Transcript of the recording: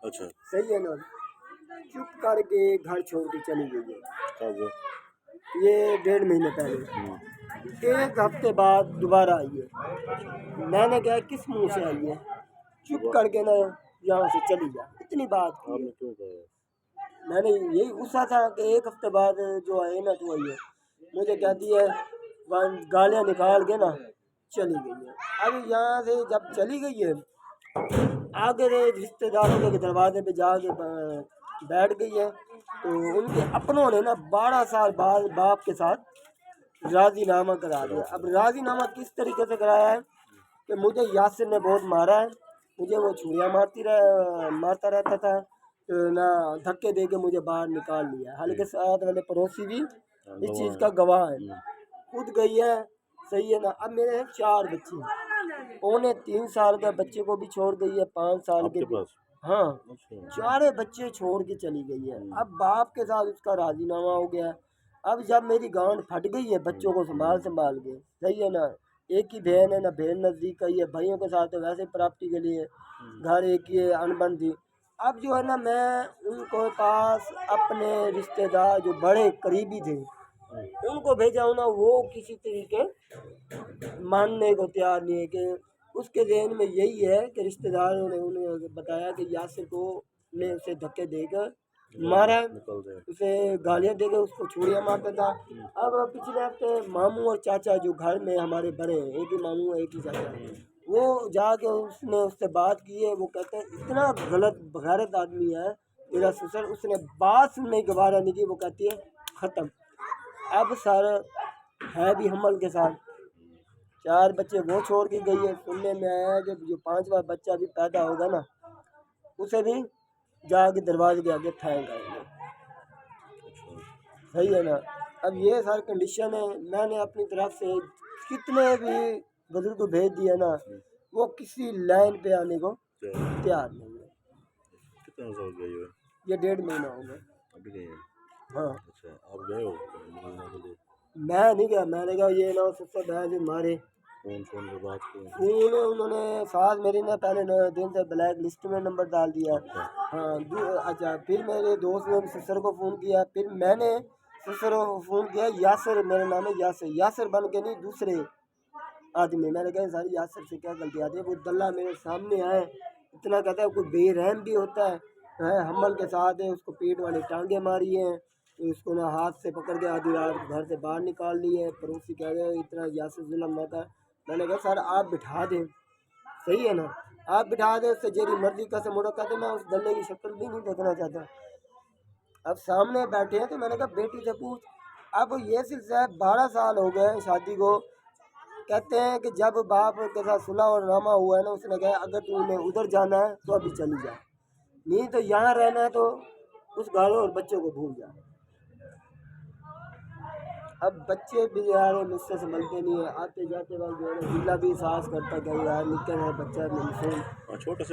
अच्छा। सही है ना। चुप करके घर छोड़ के चली गई है। कब? ये 1.5 महीने पहले। 1 हफ्ते बाद दोबारा आई है। मैंने कहा किस मुंह से आई है, चुप करके ना यहाँ से चली जा, इतनी बात की है। आपने क्यों कहा? मैंने यही गुस्सा था कि 1 हफ्ते बाद जो है ना तो आई है, मुझे कहती है गालियाँ निकाल के ना चली गई है। अब यहाँ से जब चली गई है, आगे रिश्तेदारों के दरवाजे पे जाके बैठ गई है, तो उनके अपनों ने ना 12 साल बाद बाप के साथ राजीनामा करा दिया। अब राजीनामा किस तरीके से कराया है कि मुझे यासिर ने बहुत मारा है, मुझे वो छुरियाँ मारता रहता था, तो ना धक्के दे के मुझे बाहर निकाल लिया। हालांकि साथ वाले पड़ोसी भी इस चीज़ का गवाह है, खुद गई है। सही है ना। अब मेरे 4 बच्चे हैं, 3.25 साल का बच्चे को भी छोड़ गई है, 5 साल के भी। हाँ, 4 बच्चे छोड़ के चली गई है। अब बाप के साथ उसका राजीनामा हो गया। अब जब मेरी गांड फट गई है बच्चों को संभाल के, सही है ना, एक ही बहन है ना, बहन नज़दीक आई है, भाइयों के साथ तो वैसे प्रॉपर्टी के लिए घर एक ही है, अनबन थी। अब जो है ना, मैं उनको पास अपने रिश्तेदार जो बड़े करीबी थे उनको भेजा हूँ ना, वो किसी तरीके मानने को तैयार नहीं है। कि उसके ज़हन में यही है कि रिश्तेदारों ने उन्हें बताया कि यासिर को ने उसे धक्के देकर मारा, उसे गालियाँ देकर उसको छुरियाँ मारता था। अब पिछले हफ्ते मामू और चाचा जो घर में हमारे बड़े हैं, एक ही मामू है एक ही चाचा, वो जाके उसने उससे बात की है। वो कहते हैं इतना गलत बगैरत आदमी है मेरा ससुर, उसने बात सुनने की गवारा नहीं की। वो कहती है ख़त्म। अब सर है भी हमल के साथ, 4 बच्चे वो छोड़ के गई है। सुनने में आया है कि जो 5वां बच्चा भी पैदा होगा ना, उसे भी जाके दरवाजे के आगे फेंक आएंगे। सही है ना। अब ये सारी कंडीशन है। मैंने अपनी तरफ से कितने भी बुजुर्ग को भेज दिया ना, वो किसी लाइन पे आने को तैयार नहीं है। कितना हो गया ये 1.5 महीना हो गया। अभी गए हैं? हाँ। अच्छा, आप गए हो मिलने के लिए? मैं नहीं गया, मैंने कहा ये ना सबसे बहन मारे फोन पे बात की? उन्होंने साथ मेरी ना पहले दिन से ब्लैक लिस्ट में नंबर डाल दिया। हाँ, अच्छा, फिर मेरे दोस्त ने ससुर को फ़ोन किया, फिर मैंने ससुर को फ़ोन किया। यासिर मेरा नाम है, यासिर बन के नहीं, दूसरे आदमी। मैंने कहा सर यासिर से क्या गलती आती है। वो दल्ला मेरे सामने आए, इतना कहता है कोई बेरहम भी होता है हमल के साथ है, उसको पेट वाले टांगे मारी हैं, तो उसको ना हाथ से पकड़ के आधी रात घर से बाहर निकाल ली है। पड़ोसी कह रहे इतना यासिर जुल्म ना कर। मैंने कहा सर आप बिठा दें, सही है ना, आप बिठा दें, उससे जेरी मर्जी का से मुड़ा कहते मैं उस दल्ले की शक्ल भी नहीं देखना चाहता। अब सामने बैठे हैं तो मैंने कहा बेटी से पूछ। अब ये सिलसिला 12 साल हो गए शादी को। कहते हैं कि जब बाप के साथ सुलह और नामा हुआ है ना, उसने कहा अगर तूने उधर जाना है तो अभी चली जा, नहीं तो यहाँ रहना है तो उस घर और बच्चों को भूल जा। अब बच्चे भी यार मुझसे संभलते नहीं है, आते जाते वक्त जो है ना जिला भी एहसास करता है कि यार निकल है बच्चा छोटे से